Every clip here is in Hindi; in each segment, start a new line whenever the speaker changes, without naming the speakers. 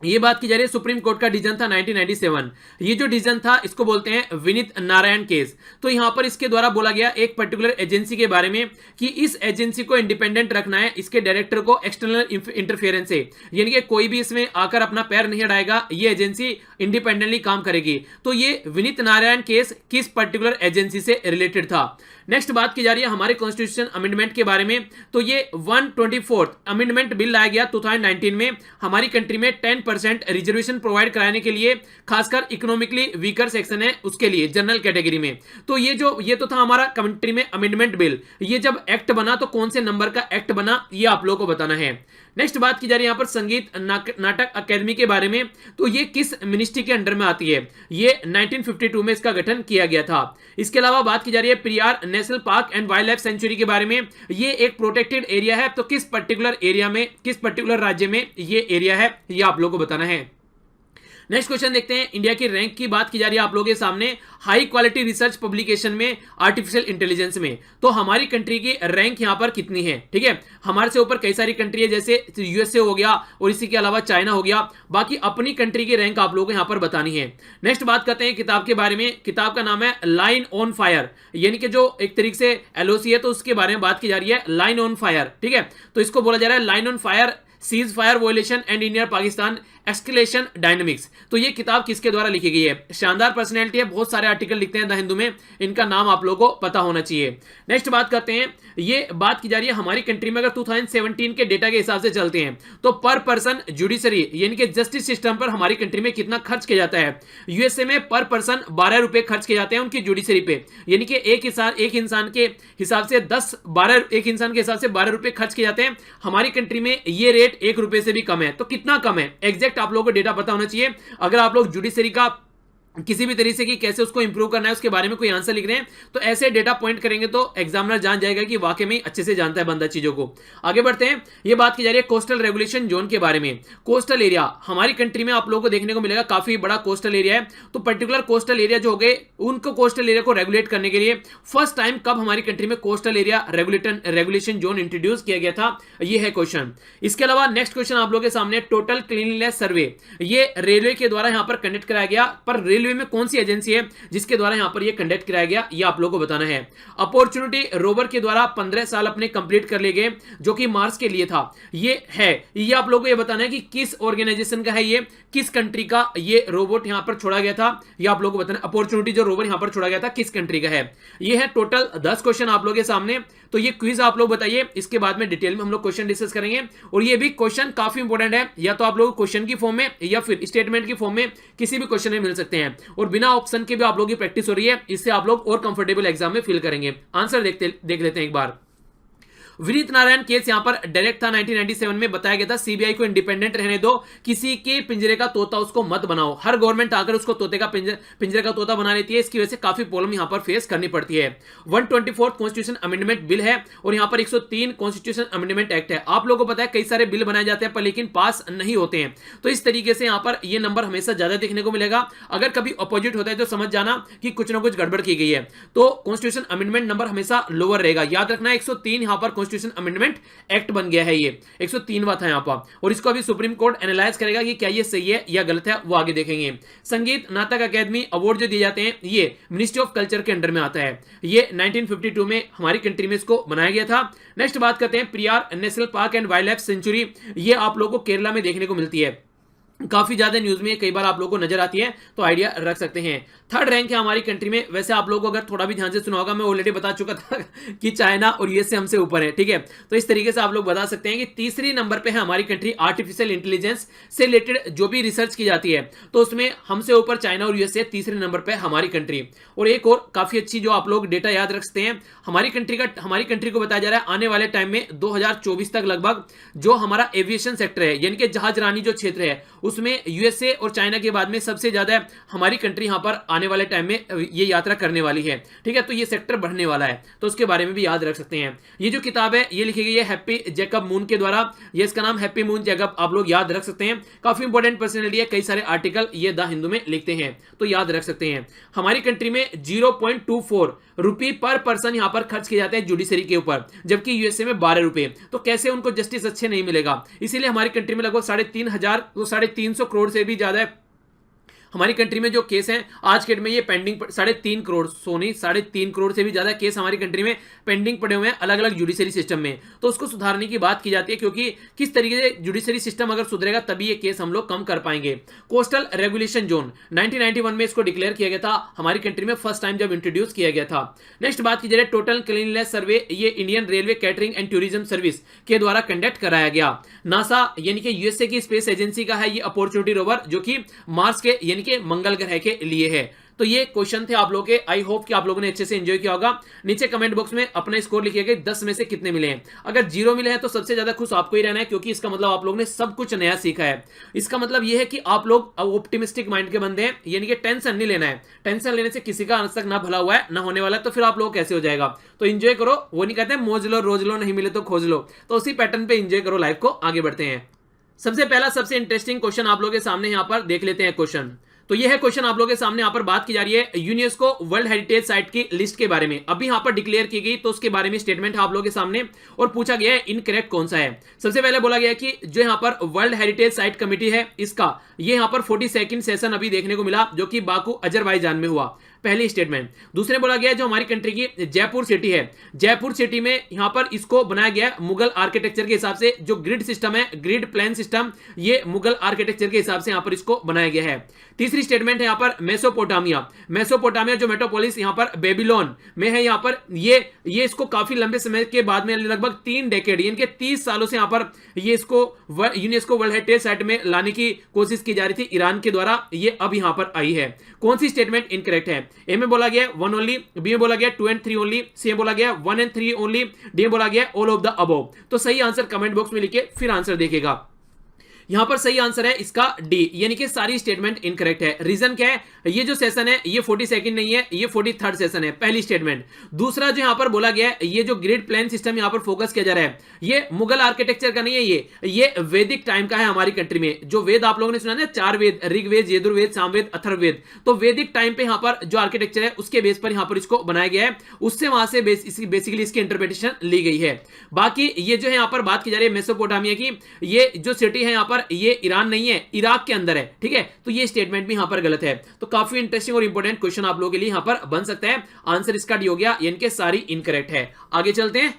ये बात की जा रही है सुप्रीम कोर्ट का डिसीजन था 1997। ये जो डिसीजन था इसको बोलते हैं विनीत नारायण केस। तो यहां पर इसके द्वारा बोला गया एक पर्टिकुलर एजेंसी के बारे में कि इस एजेंसी को इंडिपेंडेंट रखना है, इसके डायरेक्टर को एक्सटर्नल इंटरफेरेंस से, यानी कि कोई भी इसमें आकर अपना पैर नहीं अड़ाएगा, ये एजेंसी इंडिपेंडेंटली काम करेगी। तो ये विनीत नारायण केस किस पर्टिकुलर एजेंसी से रिलेटेड था। नेक्स्ट बात की जा रही है हमारे कॉन्स्टिट्यूशन अमेंडमेंट के बारे में। तो ये 124th अमेंडमेंट बिल लाया गया 2019 में हमारी कंट्री में 10% रिजर्वेशन प्रोवाइड कराने के लिए, खासकर इकोनॉमिकली वीकर सेक्शन है उसके लिए, जनरल कैटेगरी में। तो ये तो था हमारा कंट्री में अमेंडमेंट बिल। ये जब एक्ट बना तो कौन से नंबर का एक्ट बना, ये आप लोगों को बताना है। नेक्स्ट बात की जा रही है यहां पर संगीत नाटक अकेदमी के बारे में। तो ये किस मिनिस्ट्री के अंडर में आती है, ये 1952 में इसका गठन किया गया था। इसके अलावा बात की जा रही है Periyar national park and wild life sanctuary के बारे में। ये एक प्रोटेक्टेड एरिया है, तो किस पर्टिकुलर एरिया में, किस पर्टिकुलर राज्य में ये एरिया है, ये आप लोगों को बताना है। नेक्स्ट क्वेश्चन देखते हैं, इंडिया की रैंक की बात की जा रही है आप लोगों के सामने हाई क्वालिटी रिसर्च पब्लिकेशन में आर्टिफिशियल इंटेलिजेंस में। तो हमारी कंट्री की रैंक यहां पर कितनी है, ठीक है। हमारे से ऊपर कई सारी कंट्री है, जैसे यूएसए हो गया और इसी के अलावा चाइना हो गया। बाकी अपनी कंट्री की रैंक आप लोगों को यहां पर बतानी है। नेक्स्ट बात करते हैं किताब के बारे में। किताब का नाम है लाइन ऑन फायर, यानी कि जो एक तरीके से एलओसी है, तो उसके बारे में बात की जा रही है, लाइन ऑन फायर, ठीक है। तो इसको बोला जा रहा है line on fire, cease fire वोलेशन and India Pakistan escalation dynamics. तो ये किताब किसके द्वारा लिखी गई है। शानदार पर्सनैलिटी है, बहुत सारे आर्टिकल लिखते हैं द हिंदू में, इनका नाम आप लोगों को पता होना चाहिए। नेक्स्ट बात करते हैं, ये बात की जा रही है हमारी कंट्री में अगर 2017 के डेटा के हिसाब से चलते हैं तो पर पर्सन जुडिशरी यानी कि जस्टिस सिस्टम पर हमारी कंट्री में कितना खर्च किया जाता है। यूएसए में पर पर्सन 12 रुपए खर्च किए जाते हैं उनकी जुडिशरी पे, यानी कि एक इंसान के हिसाब से 12 रुपए खर्च किए जाते हैं। हमारी कंट्री में ये रेट 1 रुपए से भी कम है। तो कितना कम है एग्जैक्ट आप लोगों को डेटा पता होना चाहिए। अगर आप लोग जुडिशरी का किसी भी तरीके से कि कैसे उसको इंप्रूव करना है उसके बारे में कोई आंसर लिख रहे हैं तो ऐसे डेटा पॉइंट करेंगे तो एग्जामिनर जान जाएगा कि वाकई में अच्छे से जानता है बंदा चीजों को। आगे बढ़ते हैं, ये बात की जा रही है कोस्टल रेगुलेशन जोन के बारे में। कोस्टल एरिया हमारी कंट्री में आप लोगों को देखने को मिलेगा काफी बड़ा कोस्टल एरिया है। तो पर्टिकुलर कोस्टल एरिया जो हो गए उनको कोस्टल एरिया को रेगुलेट करने के लिए फर्स्ट टाइम कब हमारी कंट्री में coastal area regulation zone introduce किया गया था, ये है क्वेश्चन। इसके अलावा नेक्स्ट क्वेश्चन आप लोगों के सामने टोटल क्लीनलीनेस सर्वे, ये रेलवे के द्वारा यहां पर कंडक्ट कराया गया, पर रेलवे में कौन सी एजेंसी है जिसके द्वारा यहां पर ये कंडक्ट कराया गया, ये आप लोगों को बताना है। अपॉर्चुनिटी रोवर के द्वारा 15 साल अपने कंप्लीट कर लिए गए जो कि मार्स के लिए था, ये है। ये आप लोगों को ये बताना है कि किस ऑर्गेनाइजेशन का है, ये किस कंट्री का ये रोबोट यहां पर छोड़ा गया था, ये आप लोगों को बताना है। अपॉर्चुनिटी जो रोवर यहां पर छोड़ा गया था किस कंट्री का है। ये है टोटल 10 क्वेश्चन आप लोगों के सामने। तो ये क्विज आप लोग बताइए, इसके बाद में डिटेल में हम लोग क्वेश्चन डिस्कस करेंगे। और ये भी क्वेश्चन काफी इंपॉर्टेंट है, या तो आप लोग क्वेश्चन की फॉर्म में या फिर स्टेटमेंट की फॉर्म में किसी भी क्वेश्चन में मिल सकते हैं। और बिना ऑप्शन के भी आप लोगों की प्रैक्टिस हो रही है, इससे आप लोग और कंफर्टेबल एग्जाम में फील करेंगे। आंसर देख लेते हैं एक बार। विनीत नारायण केस यहां पर डायरेक्ट था 1997 में, बताया गया था सीबीआई को इंडिपेंडेंट रहने दो, किसी के पिंजरे का तोता उसको मत बनाओ। हर गवर्नमेंट आकर उसको तोते का पिंजरे का तोता बना लेती है, इसकी वजह से काफी प्रॉब्लम यहां पर फेस करनी पड़ती है। 124th कॉन्स्टिट्यूशन अमेंडमेंट बिल है और यहां पर 103 कॉन्स्टिट्यूशन अमेंडमेंट एक्ट है। आप लोगों को पता है कई सारे बिल बनाए जाते हैं पर लेकिन पास नहीं होते हैं, तो इस तरीके से यहां पर यह नंबर हमेशा ज्यादा देखने को मिलेगा। अगर कभी अपोजिट होता है तो समझ जाना कि कुछ ना कुछ गड़बड़ की गई है। तो कॉन्स्टिट्यूशन अमेंडमेंट नंबर हमेशा लोअर रहेगा, याद रखना। 103 यहां पर कॉन्स्टिट्यूशन अमेंडमेंट एक्ट बन गया है, ये 103वां था यहां पर, और इसको अभी सुप्रीम कोर्ट एनालाइज करेगा कि क्या ये सही है या गलत है, वो आगे देखेंगे। संगीत नाटक अकेदमी अवार्ड जो दिए जाते हैं ये मिनिस्ट्री ऑफ कल्चर के अंडर में आता है, ये 1952 में हमारी कंट्री में इसको बनाया गया था। नेक्स्ट बात करते हैं Periyar national park and wild life sanctuary, ये आप लोगों को केरला में देखने को मिलती है, काफी ज्यादा न्यूज में कई बार आप लोगों को नजर आती है, तो आइडिया रख सकते हैं। थर्ड रैंक है हमारी कंट्री में। वैसे आप लोगों को अगर थोड़ा भी ध्यान से सुना होगा, मैं ऑलरेडी बता चुका था कि चाइना और यूएसए हमसे ऊपर है, ठीक है। तो इस तरीके से आप लोग बता सकते हैं कि तीसरी नंबर पे है हमारी कंट्री आर्टिफिशियल इंटेलिजेंस से रिलेटेड जो भी रिसर्च की जाती है, तो उसमें हमसे ऊपर चाइना और यूएसए, तीसरे नंबर पे हमारी कंट्री। और एक और काफी अच्छी जो आप लोग डेटा याद रख सकते हैं, हमारी कंट्री को बताया जा रहा है आने वाले टाइम में 2024 तक लगभग जो हमारा एविएशन सेक्टर है, यानी कि जहाजरानी जो क्षेत्र है, उसमें यूएसए और चाइना के बाद में सबसे ज्यादा हमारी कंट्री यहां पर आने वाले टाइम में ये यात्रा करने वाली है, ठीक है। तो ये सेक्टर बढ़ने वाला है, तो उसके बारे में भी याद रख सकते हैं। ये जो किताब है ये लिखी गई है हैप्पी जैकब मून के द्वारा, ये इसका नाम हैप्पी मून जैकब, आप लोग याद रख सकते हैं। काफी इंपॉर्टेंट पर्सनैलिटी है, कई सारे आर्टिकल ये द हिंदू में लिखते हैं, तो याद रख सकते हैं। हमारी कंट्री में 0.24 रुपये पर पर्सन यहां पर खर्च किए जाते हैं जुडिशरी के ऊपर, जबकि यूएसए में 12 रुपए। तो कैसे उनको जस्टिस अच्छे नहीं मिलेगा, इसीलिए हमारी कंट्री में लगभग 3,500 350 करोड़ से भी ज्यादा हमारी कंट्री में जो केस हैं आज के डेट में ये पेंडिंग 3.5 करोड़, सोनी 3.5 करोड़ से भी ज्यादा केस हमारी कंट्री में पेंडिंग पड़े हुए हैं अलग अलग जुडिशरी सिस्टम में। तो उसको सुधारने की बात की जाती है, क्योंकि किस तरीके से जुडिशरी सिस्टम अगर सुधरेगा तभी ये केस हम लोग कम कर पाएंगे। कोस्टल रेगुलेशन जोन 1991 में इसको डिक्लेयर किया गया था हमारी कंट्री में, फर्स्ट टाइम जब इंट्रोड्यूस किया गया था। नेक्स्ट बात की जाए टोटल क्लीनलीनेस सर्वे, ये Indian railway catering and tourism service के द्वारा कंडक्ट कराया गया। नासा यानी कि यूएसए की स्पेस एजेंसी का है ये अपॉर्चुनिटी रोवर, जो कि मार्स के यानी कि मंगल ग्रह के लिए है। तो ये क्वेश्चन थे आप लोगों के, आई होप कि आप लोगों ने अच्छे से एंजॉय किया होगा। नीचे कमेंट बॉक्स में अपना स्कोर लिखिएगा 10 में से कितने मिले हैं। अगर 0 मिले हैं तो सबसे ज्यादा खुश आपको ही रहना है, क्योंकि इसका मतलब आप लोगों ने सब कुछ नया सीखा है। इसका मतलब ये है कि आप लोग ऑप्टिमिस्टिक माइंड के बंदे हैं, यानी कि टेंशन नहीं लेना है। टेंशन लेने से किसी का आज तक ना भला हुआ है ना होने वाला है, तो फिर आप लोग कैसे हो जाएगा। तो एंजॉय करो, वो नहीं कहते मौज लो रोज लो, नहीं मिले तो खोज लो। तो उसी पैटर्न पे एंजॉय करो लाइफ को, आगे बढ़ते हैं। सबसे पहला सबसे इंटरेस्टिंग क्वेश्चन आप लोगों के सामने यहां पर देख लेते हैं क्वेश्चन। तो यह है क्वेश्चन आप लोगों के सामने, यहां पर बात की जा रही है यूनेस्को वर्ल्ड हेरिटेज साइट की लिस्ट के बारे में। अभी यहां पर डिक्लेयर की गई, तो उसके बारे में स्टेटमेंट है आप लोगों के सामने, और पूछा गया है इनकरेक्ट कौन सा है। सबसे पहले बोला गया कि जो यहां पर वर्ल्ड हेरिटेज साइट कमेटी है इसका ये यहां पर 42nd सेशन अभी देखने को मिला, जो कि बाकू अजरबैजान में हुआ, पहली स्टेटमेंट। दूसरे बोला गया जो हमारी कंट्री की जयपुर सिटी है, जयपुर सिटी में यहां पर इसको बनाया गया मुगल आर्किटेक्चर के हिसाब से, जो ग्रिड सिस्टम है, ग्रिड प्लान सिस्टम, ये मुगल आर्किटेक्चर के हिसाब से यहां पर इसको बनाया गया है। तीसरी स्टेटमेंट है यहां पर मेसोपोटामिया, मेसोपोटामिया जो मेट्रोपोलिस यहां पर बेबीलोन में है, यहां पर ये इसको काफी लंबे समय के बाद में लगभग 3 डेकेड यानी कि 30 सालों से यहां पर ये इसको यूनेस्को वर्ल्ड हेरिटेज साइट में लाने की कोशिश की जा रही थी ईरान के द्वारा, ये अब यहां पर आई है। कौन सी स्टेटमेंट इनकरेक्ट है? ए में बोला गया 1 ओनली, बी में बोला गया 2 and 3 ओनली, सी में बोला गया 1 and 3 ओनली, डी में बोला गया ऑल ऑफ द अबव। तो सही आंसर कमेंट बॉक्स में लिखिए, फिर आंसर देखेगा। यहां पर सही आंसर है इसका डी, यानी कि सारी स्टेटमेंट इनकरेक्ट है। रीजन क्या है? ये जो सेशन है ये 42nd नहीं है, ये 43rd सेशन है, पहली स्टेटमेंट। दूसरा जो यहां पर बोला गया है ये जो ग्रिड प्लान सिस्टम यहां पर फोकस किया जा रहा है, ये मुगल आर्किटेक्चर का नहीं है, ये वैदिक टाइम का है हमारी कंट्री में। जो वेद आप लोगों ने सुना ना, 4 वेद, ऋग्वेद, यजुर्वेद, सामवेद, अथर्ववेद, तो वैदिक टाइम पे यहां पर जो आर्किटेक्चर है उसके बेस पर यहां पर इसको बनाया गया है, उससे वहां से बेसिकली इसकी इंटरप्रिटेशन ली गई है। बाकी ये जो है यहां पर बात की जा रही है मेसोपोटामिया की, ये जो सिटी है यहां पर ये ईरान नहीं है, इराक के अंदर है, ठीक है। तो ये स्टेटमेंट भी यहां पर गलत है। तो काफी इंटरेस्टिंग और इंपॉर्टेंट क्वेश्चन आप लोगों के लिए यहां पर बन सकता है। आंसर इसका डी हो गया, यानी कि सारी इनकरेक्ट है। आगे चलते हैं।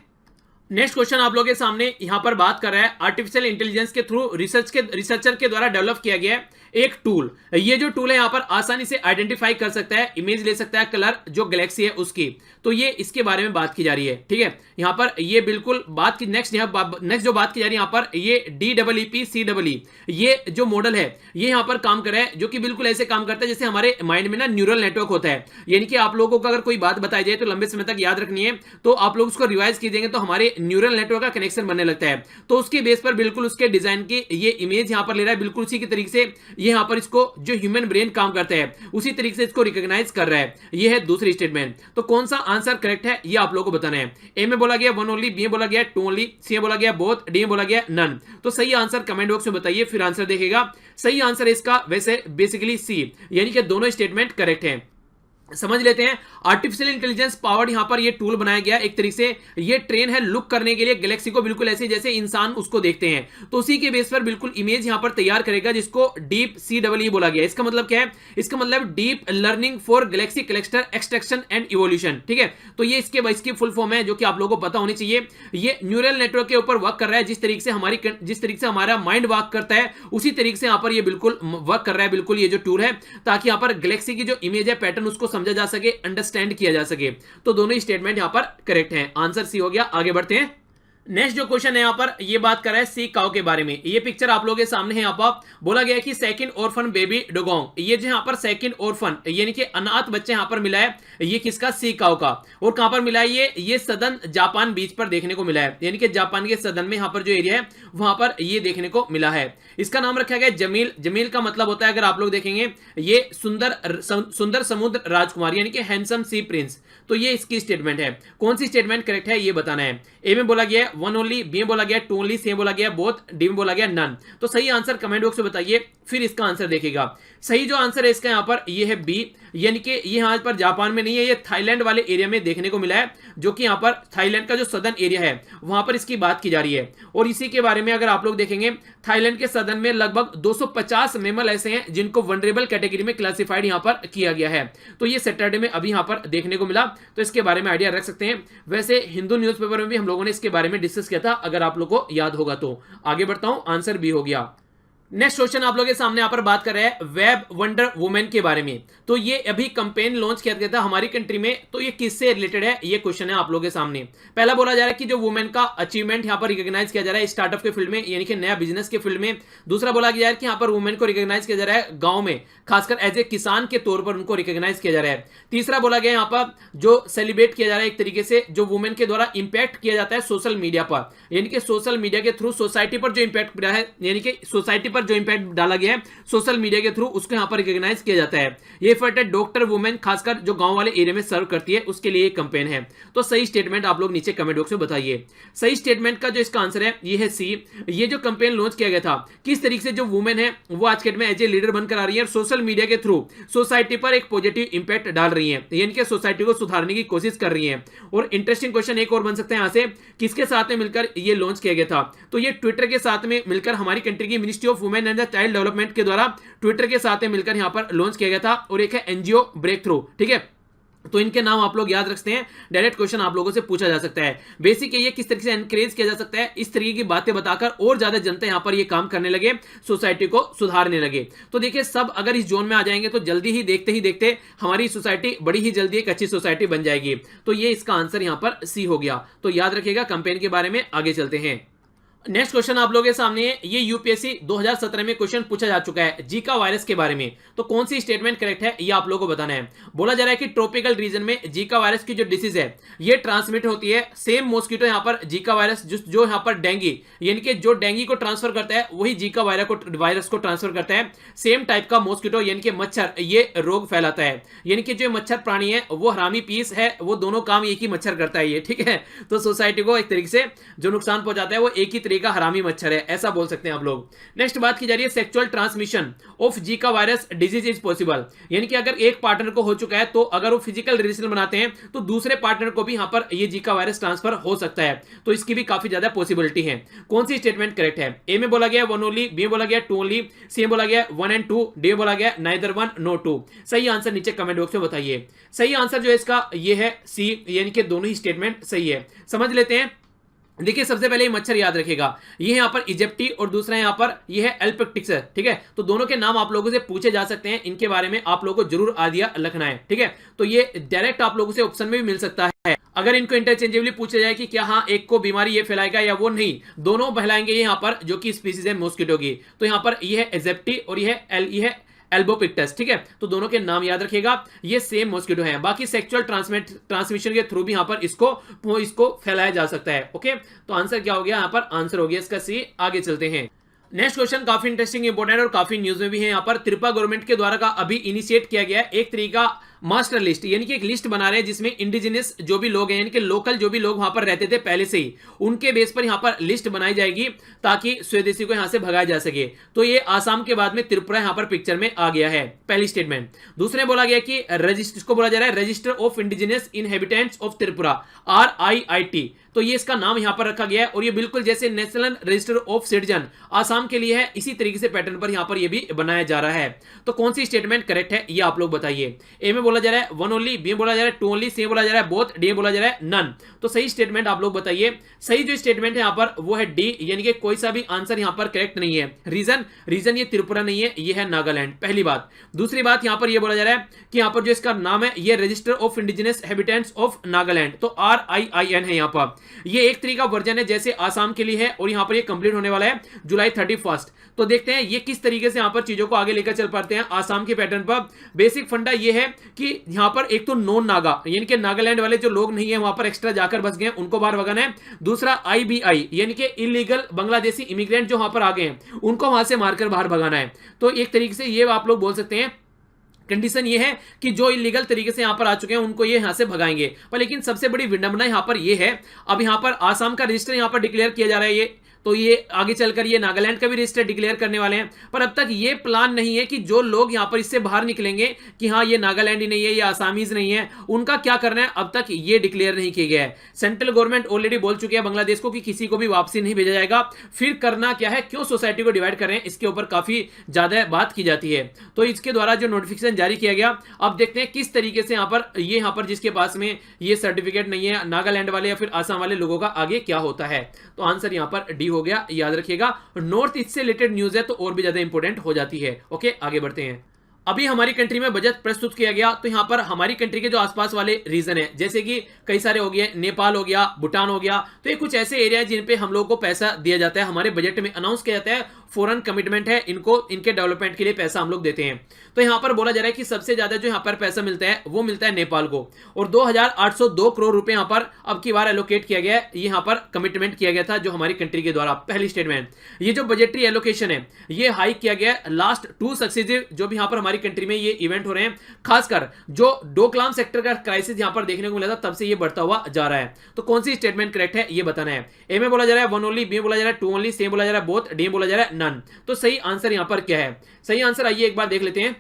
नेक्स्ट क्वेश्चन आप लोगों के सामने यहां पर बात कर रहा है आर्टिफिशियल इंटेलिजेंस के थ्रू रिसर्चर के द्वारा डेवलप किया गया है एक टूल। ये जो टूल है यहां पर आसानी से आइडेंटिफाई कर सकता है, इमेज ले सकता है, कलर जो गैलेक्सी है उसकी। तो ये इसके बारे में बात की जा रही है, ठीक है। यहां पर ये बिल्कुल बात की नेक्स्ट जो बात की जा रही है यहां पर ये DEEPCEE ये जो मॉडल है ये यहां पर काम कर रहा है, जो कि बिल्कुल ऐसे काम करता है जैसे हमारे माइंड में ना न्यूरल नेटवर्क होता है। यानी कि आप लोगों को अगर कोई बात बताई जाए तो लंबे समय तक याद रखनी है, तो आप लोग उसको रिवाइज कीजिएंगे तो हमारे न्यूरल नेटवर्क का कनेक्शन बनने लगता है। तो उसके बेस पर बिल्कुल उसके डिजाइन की ये इमेज यहां पर ले रहा है, बिल्कुल उसी के तरीके से ये यहां पर इसको जो ह्यूमन ब्रेन काम करता है उसी तरीके से इसको रिकॉग्नाइज कर रहा है। ये है दूसरी स्टेटमेंट। तो कौन सा आंसर करेक्ट है ये आप लोगों को बताना है। ए में बोला गया 1 ओनली, बी में बोला गया 2 ओनली, सी में बोला गया बोथ, डी में बोला गया नन। तो सही आंसर कमेंट बॉक्स में बताइए, फिर आंसर देखेगा। सही आंसर है इसका वैसे बेसिकली सी, यानी कि दोनों स्टेटमेंट करेक्ट है। समझ लेते हैं। आर्टिफिशियल इंटेलिजेंस पावर्ड यहां पर ये टूल बनाया गया एक तरीके से, ये ट्रेन है लुक करने के लिए गैलेक्सी को बिल्कुल ऐसे जैसे इंसान उसको देखते हैं। तो उसी के बेस पर बिल्कुल इमेज यहां पर तैयार करेगा, जिसको डीप CEE बोला गया। इसका मतलब क्या है? इसका मतलब deep learning for Galaxy cluster extraction and evolution, ठीक है। तो ये इसकी फुल फॉर्म है, जो कि आप लोगों को पता होनी चाहिए। ये न्यूरल नेटवर्क के ऊपर वर्क कर रहा है, जिस तरीके से हमारा माइंड वर्क करता है उसी तरीके से यहां पर ये बिल्कुल वर्क कर रहा है, बिल्कुल ये जो टूल है, ताकि यहां पर गैलेक्सी की जो इमेज है पैटर्न उसको समझा जा सके, अंडरस्टैंड किया जा सके। तो दोनों ही स्टेटमेंट यहां पर करेक्ट हैं। आंसर सी हो गया। आगे बढ़ते हैं। नेक्स्ट जो क्वेश्चन है यहां पर ये बात कर रहा है सी काउ के बारे में। ये पिक्चर आप लोगों के सामने है। यहां पर बोला गया है कि सेकंड ऑर्फन बेबी डोगोंग, ये जो यहां पर सेकंड ऑर्फन यानी कि अनाथ बच्चे यहां पर मिला है, ये किसका? सी काउ का। और कहां पर मिला है ये सदन जापान बीच पर देखने को मिला है, यानी कि जापान के सदन में यहां पर जो एरिया है वहां पर ये देखने को मिला है। इसका नाम रखा गया जमील। जमील का मतलब होता है, अगर आप लोग देखेंगे, ये सुंदर समुद्र राजकुमार यानी कि हैंडसम सी प्रिंस। तो ये इसकी स्टेटमेंट है। कौन सी स्टेटमेंट करेक्ट है ये बताना है। ए में बोला गया वन ओनली, बी में बोला गया टू ओनली, सी में बोला गया बोथ, डी में बोला गया नन। तो सही आंसर कमेंट बॉक्स में बताइए, फिर इसका आंसर देखिएगा। सही जो आंसर है इसका यहाँ पर ये है बी, यानी कि ये यहाँ पर जापान में नहीं है, ये थाईलैंड वाले एरिया में देखने को मिला है, जो कि यहाँ पर थाईलैंड का जो सदर्न एरिया है वहां पर इसकी बात की जा रही है। और इसी के बारे में अगर आप लोग देखेंगे, थाईलैंड के सदर्न में लगभग 250 मेमल ऐसे हैं जिनको वनरेबल कैटेगरी में क्लासिफाइड यहाँ पर किया गया है। तो ये सैटरडे में अभी यहाँ पर देखने को मिला, तो इसके बारे में आइडिया रख सकते हैं। वैसे हिंदू न्यूज़पेपर में भी हम लोगों ने इसके बारे में डिस्कस किया था, अगर आप लोग को याद होगा तो। आगे बढ़ता हूं, आंसर बी हो गया। नेक्स्ट क्वेश्चन आप लोगों के सामने यहाँ पर बात कर रहे हैं वेब वंडर वुमेन के बारे में। तो ये अभी कैंपेन लॉन्च किया गया था हमारी कंट्री में, तो ये किससे रिलेटेड है, ये क्वेश्चन है आप लोगों के सामने। पहला बोला जा रहा है कि जो वुमेन का अचीवमेंट यहाँ पर रिकॉग्नाइज किया जा रहा है स्टार्टअप के फील्ड में, यानी कि नया बिजनेस के फील्ड में। दूसरा बोला गया है कि यहाँ पर वुमेन को रिकॉग्नाइज किया जा रहा है गांव में, खासकर एज ए किसान के तौर पर उनको रिकॉग्नाइज किया जा रहा है। तीसरा बोला गया यहाँ पर जो सेलिब्रेट किया जा रहा है एक तरीके से जो वुमेन के द्वारा इंपैक्ट किया जाता है सोशल मीडिया पर, यानी कि सोशल मीडिया के थ्रू सोसाइटी पर जो इंपैक्ट पड़ा है, यानी कि सोसाइटी पर जो इंपैक्ट डाला गया है सोशल मीडिया के थ्रू, उसको यहाँ पर रिकॉग्नाइज किया जाता है। ये एफर्ट है डॉक्टर वुमेन, खासकर जो गांव वाले एरिया में सर्व करती है, उसके लिए एक कैंपेन है। तो सही स्टेटमेंट आप लोग नीचे कमेंट बॉक्स में बताइए। सही स्टेटमेंट का जो इसका आंसर है ये है सी। ये जो कैंपेन लॉन्च किया गया था, किस तरीके से जो वुमेन है वो आज के डेट में एज ए लीडर बनकर आ रही है और सोशल मीडिया के थ्रू सोसाइटी पर एक पॉजिटिव इंपैक्ट डाल रही है, यानी कि सोसाइटी को सुधारने की कोशिश कर रही है। और इंटरेस्टिंग क्वेश्चन एक और बन सकता है यहाँ से, किसके साथ में मिलकर ये लॉन्च किया गया था। तो ये ट्विटर के साथ में मिलकर हमारी कंट्री की ministry of women and child development के द्वारा ट्विटर के साथ में मिलकर यहां पर लॉन्च किया गया था। और एक है एनजीओ ब्रेक थ्रू, ठीक है। तो इनके नाम आप लोग याद रखते हैं, डायरेक्ट क्वेश्चन आप लोगों से पूछा जा सकता है। बेसिक ये किस तरीके से एनकरेज किया जा सकता है, इस तरीके की बातें बताकर और ज्यादा जनता यहां पर ये काम करने लगे, सोसाइटी को सुधारने लगे। तो देखिए सब अगर इस जोन में आ जाएंगे तो जल्दी ही देखते हमारी सोसाइटी बड़ी ही जल्दी एक अच्छी सोसाइटी बन जाएगी। तो ये इसका आंसर यहां पर सी हो गया। तो याद रखिएगा कैंपेन के बारे में। आगे चलते हैं। नेक्स्ट क्वेश्चन आप लोगों के सामने है, ये यूपीएससी 2017 में क्वेश्चन पूछा जा चुका है जीका वायरस के बारे में। तो कौन सी स्टेटमेंट करेक्ट है ये आप लोगों को बताना है। बोला जा रहा है कि ट्रॉपिकल रीजन में जीका वायरस की जो डिसीज है ये ट्रांसमिट होती है सेम मॉस्किटो यहाँ पर जीका वायरस जो यहाँ पर डेंगी, यानी कि जो डेंगी को ट्रांसफर करता है वही जीका वायरस को ट्रांसफर करता है। सेम टाइप का मॉस्किटो यानी कि मच्छर ये रोग फैलाता है, यानी कि जो मच्छर प्राणी है वो हरामी पीस है, वो दोनों काम एक ही मच्छर करता है ये, ठीक है। तो सोसाइटी को एक तरीके से जो नुकसान पहुंचाता है वो एक ही तरीके का हरामी मच्छर है, ऐसा बोल सकते हैं आप लोग। नेक्स्ट बात की जा रही है sexual transmission of Zika virus disease is possible, यानी कि अगर एक पार्टनर को हो चुका है तो अगर वो फिजिकल रिलेशन बनाते हैं तो दूसरे पार्टनर को भी यहां पर ये जीका वायरस ट्रांसफर हो सकता है। तो इसकी भी काफी ज्यादा पॉसिबिलिटी है। कौन सी स्टेटमेंट करेक्ट है। ए में बोला गया वन ओनली, बी में बोला गया टू ओनली, सी में बोला गया वन एंड टू, डी में बोला गया नाइदर वन नो टू। सही आंसर नीचे कमेंट बॉक्स में बताइए। सही आंसर जो है इसका ये है सी, यानी कि दोनों ही स्टेटमेंट सही है। समझ लेते हैं। देखिए सबसे पहले ये मच्छर याद रखेगा, ये यहाँ पर इजिप्टी और दूसरा यहाँ पर ये है एल्पेक्टिक्स, ठीक है। तो दोनों के नाम आप लोगों से पूछे जा सकते हैं, इनके बारे में आप लोगों को जरूर आइडिया रखना है, ठीक है। तो ये डायरेक्ट आप लोगों से ऑप्शन में भी मिल सकता है। अगर इनको इंटरचेंजेबली पूछा जाए कि क्या हाँ एक को बीमारी ये फैलाएगा या वो नहीं, दोनों फैलाएंगे यहाँ पर जो कि स्पीसीज है मॉस्किटो की। तो यहाँ पर ये है इजिप्टी और ये है एल्बोपिक्टस, ठीक है। तो दोनों के नाम याद रखिएगा, ये सेम मॉस्किटो है। बाकी सेक्सुअल ट्रांसमिशन के थ्रू भी यहां पर इसको फैलाया जा सकता है। ओके, तो आंसर क्या हो गया यहाँ पर, आंसर हो गया इसका सी। आगे चलते हैं। नेक्स्ट क्वेश्चन काफी इंटरेस्टिंग इंपोर्टेंट और काफी न्यूज में भी है। यहाँ पर त्रिपुरा गवर्नमेंट के द्वारा का अभी इनिशिएट किया गया है एक तरीका मास्टर लिस्ट, यानी कि एक लिस्ट बना रहे हैं जिसमें इंडिजिनियस जो भी लोग हैं, यानी कि लोकल जो भी लोग वहां पर रहते थे पहले से ही, उनके बेस पर यहां पर लिस्ट बनाई जाएगी ताकि स्वदेशी को यहां से भगाया जा सके। तो ये आसाम के बाद में त्रिपुरा यहां पर पिक्चर में आ गया है, पहली स्टेटमेंट। दूसरे बोला गया कि इसको बोला जा रहा है register of indigenous inhabitants of Tripura, RIIT। तो ये इसका नाम यहां पर रखा गया है और ये बिल्कुल जैसे national register of citizen Assam के लिए है, इसी तरीके से पैटर्न पर यहां पर ये भी बनाया जा रहा है। तो कौन सी स्टेटमेंट करेक्ट है ये आप लोग बताइए। ए में बोला जा रहा है वन ओनली, बी में बोला जा रहा है टू ओनली, सी में बोला जा रहा है बोथ, डी में बोला जा रहा है नन। तो सही स्टेटमेंट आप लोग बताइए। सही जो स्टेटमेंट है यहां पर वो है डी, यानी कि कोई सा भी आंसर यहां पर करेक्ट नहीं है। रीजन ये त्रिपुरा नहीं है, ये है नागालैंड, पहली बात। दूसरी बात यहां पर ये बोला जा रहा है कि यहां पर जो इसका नाम है ये register of indigenous habitants of Nagaland, तो RIIN है यहां पर। ये एक तरीका वर्जन है जैसे आसाम के लिए है और यहां पर ये कंप्लीट होने वाला है जुलाई 31। तो देखते हैं ये किस तरीके से यहां पर चीजों को आगे लेकर चल पाते हैं आसाम के पैटर्न पर। बेसिक फंडा ये है कि यहां पर एक तो नॉन नागा, यानी कि नागालैंड वाले जो लोग नहीं है वहां पर एक्स्ट्रा जाकर बस गए, उनको बाहर भगाना है। दूसरा IBI, यानी कि इलीगल बांग्लादेशी इमिग्रेंट जो वहां पर आ गए हैं उनको वहां से मारकर बाहर भगाना है। तो एक तरीके से ये आप लोग बोल सकते हैं कंडीशन ये है कि जो इलीगल तरीके से यहां पर आ चुके हैं उनको ये यहां से भगाएंगे। पर लेकिन सबसे बड़ी विडंबना यहां पर ये है, अब यहां पर आसाम का रजिस्टर यहां पर डिक्लेयर किया जा रहा है, ये तो ये आगे चलकर ये नागालैंड का भी रजिस्टर डिक्लेयर करने वाले हैं। पर अब तक ये प्लान नहीं है कि जो लोग यहां पर इससे बाहर निकलेंगे कि हाँ ये नागालैंड ही नहीं है, ये आसामीज नहीं है, उनका क्या करना है अब तक ये डिक्लेयर नहीं किया गया है। सेंट्रल गवर्नमेंट ऑलरेडी बोल चुकी है बांग्लादेश को कि किसी को भी वापसी नहीं भेजा जाएगा। फिर करना क्या है, क्यों सोसाइटी को डिवाइड कर रहे हैं, इसके ऊपर काफी ज्यादा बात की जाती है। तो इसके द्वारा जो नोटिफिकेशन जारी किया गया, अब देखते हैं किस तरीके से यहां पर जिसके पास में ये सर्टिफिकेट नहीं है, नागालैंड वाले या फिर आसाम वाले लोगों का आगे क्या होता है। तो आंसर यहां पर डी हो गया, याद रखिएगा। नॉर्थ ईस्ट से रिलेटेड न्यूज है तो और भी ज्यादा इंपॉर्टेंट हो जाती है। ओके, आगे बढ़ते हैं। अभी हमारी कंट्री में बजट प्रस्तुत किया गया, तो यहां पर हमारी कंट्री के जो आसपास वाले रीजन है, जैसे कि कई सारे हो गए, नेपाल हो गया, भूटान हो गया, तो ये कुछ ऐसे एरिया है जिन पे हम लोगों को पैसा दिया जाता है, हमारे बजट में अनाउंस किया जाता है, फॉरेन कमिटमेंट है, इनको इनके डेवलपमेंट के लिए पैसा हम लोग देते हैं। तो यहां पर बोला जा रहा है कि सबसे ज्यादा जो यहां पर पैसा मिलता है वो मिलता है नेपाल को, और 2802 करोड़ रुपए यहां पर अब की बार एलोकेट किया गया है, यहां पर कमिटमेंट किया गया था जो हमारी कंट्री के द्वारा पहली स्टेटमेंट। ये जो बजटरी एलोकेशन है ये हाइक किया गया लास्ट 2 सक्सेसिव जो भी यहां पर हमारी कंट्री में ये इवेंट हो रहे हैं, खासकर जो डोकलाम सेक्टर का क्राइसिस यहां पर देखने को मिला था तब से ये बढ़ता हुआ जा रहा है। तो कौन सी स्टेटमेंट करेक्ट है ये बताना है। ए में बोला जा रहा है 1 ओनली, बी में बोला जा रहा है 2 ओनली, सी में बोला जा रहा है बोथ, डी में बोला जा रहा है नन। तो सही आंसर यहां पर क्या है? सही आंसर आइए एक बार देख लेते हैं।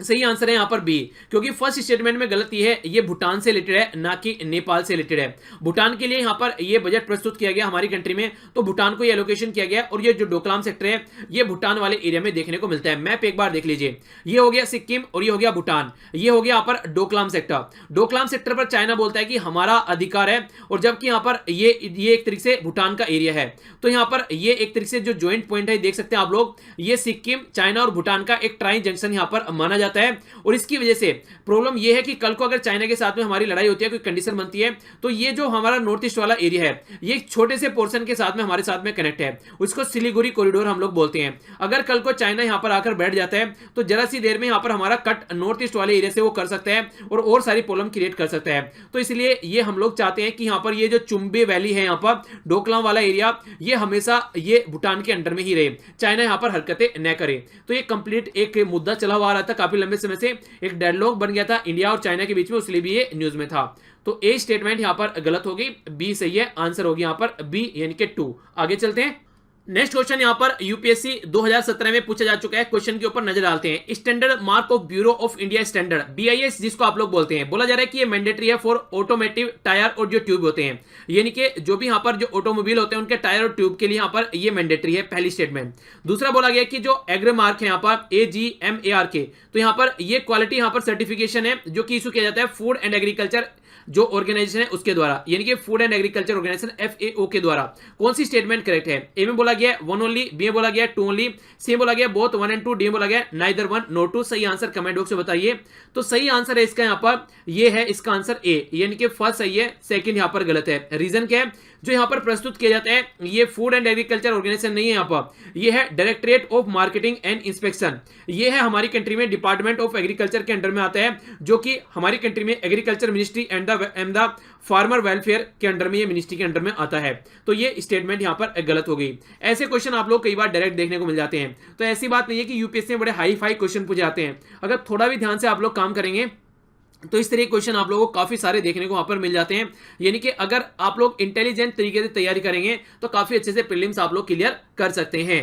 सही आंसर है यहां पर बी, क्योंकि फर्स्ट स्टेटमेंट में गलती है, ये भूटान से रिलेटेड है ना कि नेपाल से रिलेटेड है। भूटान के लिए यहां पर ये बजट प्रस्तुत किया गया हमारी कंट्री में, तो भूटान को ये एलोकेशन किया गया, और ये जो डोकलाम सेक्टर है ये भूटान वाले एरिया में देखने को मिलता है। मैप एक बार देख लीजिए, ये हो गया सिक्किम और ये हो गया भूटान, ये हो गया यहां पर डोकलाम सेक्टर। डोकलाम सेक्टर पर चाइना बोलता है कि हमारा अधिकार है, और जबकि यहां पर ये एक तरीके से भूटान का एरिया है। तो यहां पर ये एक तरीके से जो ज्वाइंट पॉइंट है देख सकते हैं आप लोग, ये सिक्किम, चाइना और भूटान का एक ट्राई जंक्शन यहां पर माना जाता है। और इसकी वजह से प्रॉब्लम यह है कि कल को अगर चाइना के साथ में हमारी लड़ाई होती है, कोई कंडीशन बनती है, तो ये जो हमारा नॉर्थ ईस्ट वाला एरिया है ये एक छोटे से पोर्शन के साथ में हमारे साथ में कनेक्ट है, उसको सिलीगुड़ी कॉरिडोर हम लोग बोलते हैं। अगर कल को चाइना यहां पर आकर बैठ जाता है तो जरा सी देर में यहां पर हमारा कट नॉर्थ ईस्ट वाले एरिया से वो कर सकता है और सारी प्रॉब्लम क्रिएट कर सकता है। तो इसलिए ये हम लोग चाहते हैं कि यहां पर ये जो चुंबे वैली है, यहां पर डोकलाम वाला एरिया, ये हमेशा ये भूटान के अंडर में ही रहे, चाइना यहां पर हरकतें न करे। तो ये कंप्लीट एक मुद्दा चला हुआ आ रहा था काफी लंबे समय से, एक डेडलॉक बन गया था इंडिया और चाइना के बीच में, उसलिए भी ये न्यूज में था। तो ए स्टेटमेंट यहां पर गलत होगी, बी सही है, आंसर होगी यहां पर बी यानी कि 2। आगे चलते हैं। नेक्स्ट क्वेश्चन यहां पर यूपीएससी 2017 में पूछा जा चुका है, क्वेश्चन के ऊपर नजर डालते हैं। Standard mark of bureau of India standard, BIS जिसको आप लोग बोलते हैं, बोला जा रहा है कि ये मैंडेटरी है फॉर ऑटोमोटिव टायर और जो ट्यूब होते हैं, यानी कि जो भी यहां पर जो ऑटोमोबाइल होते हैं उनके टायर और ट्यूब के लिए यहां पर ये मैंडेटरी है, पहली स्टेटमेंट। दूसरा बोला गया कि जो एग्री मार्क है यहां पर AGMAR के, तो यहां पर ये क्वालिटी यहां पर सर्टिफिकेशन है जो कि इशू किया जाता है फूड एंड एग्रीकल्चर जो ऑर्गेनाइजेशन है उसके द्वारा, यानी कि food and agriculture organisation FAO के द्वारा। कौन सी स्टेटमेंट करेक्ट है? ए में बोला गया 1 ओनली, बी में बोला गया 2 ओनली, सी में बोला गया बोथ 1 and 2, डी में बोला गया नाइदर 1 nor 2। सही आंसर कमेंट बॉक्स में बताइए। तो सही आंसर है इसका यहां पर ये है, इसका आंसर ए, यानी कि फर्स्ट सही है, सेकंड यहां पर गलत है। रीजन क्या है? जो यहां पर प्रस्तुत किया जाता है ये फूड एंड एग्रीकल्चर ऑर्गेनाइजेशन नहीं है, यहां पर ये है directorate of marketing and inspection. ये है हमारी कंट्री में डिपार्टमेंट ऑफ एग्रीकल्चर के अंडर में आता है, जो कि हमारी कंट्री में agriculture ministry and the farmer welfare के अंडर में, ये मिनिस्ट्री के अंडर में आता है। तो ये स्टेटमेंट यहां पर गलत हो गई। ऐसे क्वेश्चन आप लोग कई बार डायरेक्ट देखने को मिल जाते हैं, तो ऐसी बात नहीं है कि यूपीएससी में बड़े हाई फाई क्वेश्चन पूछे जाते हैं। अगर थोड़ा भी ध्यान से आप लोग काम करेंगे तो इस तरह के क्वेश्चन आप लोगों को काफी सारे देखने को वहां पर मिल जाते हैं। यानी कि अगर आप लोग इंटेलिजेंट तरीके से तैयारी करेंगे तो काफी अच्छे से प्रीलिम्स आप लोग क्लियर कर सकते हैं।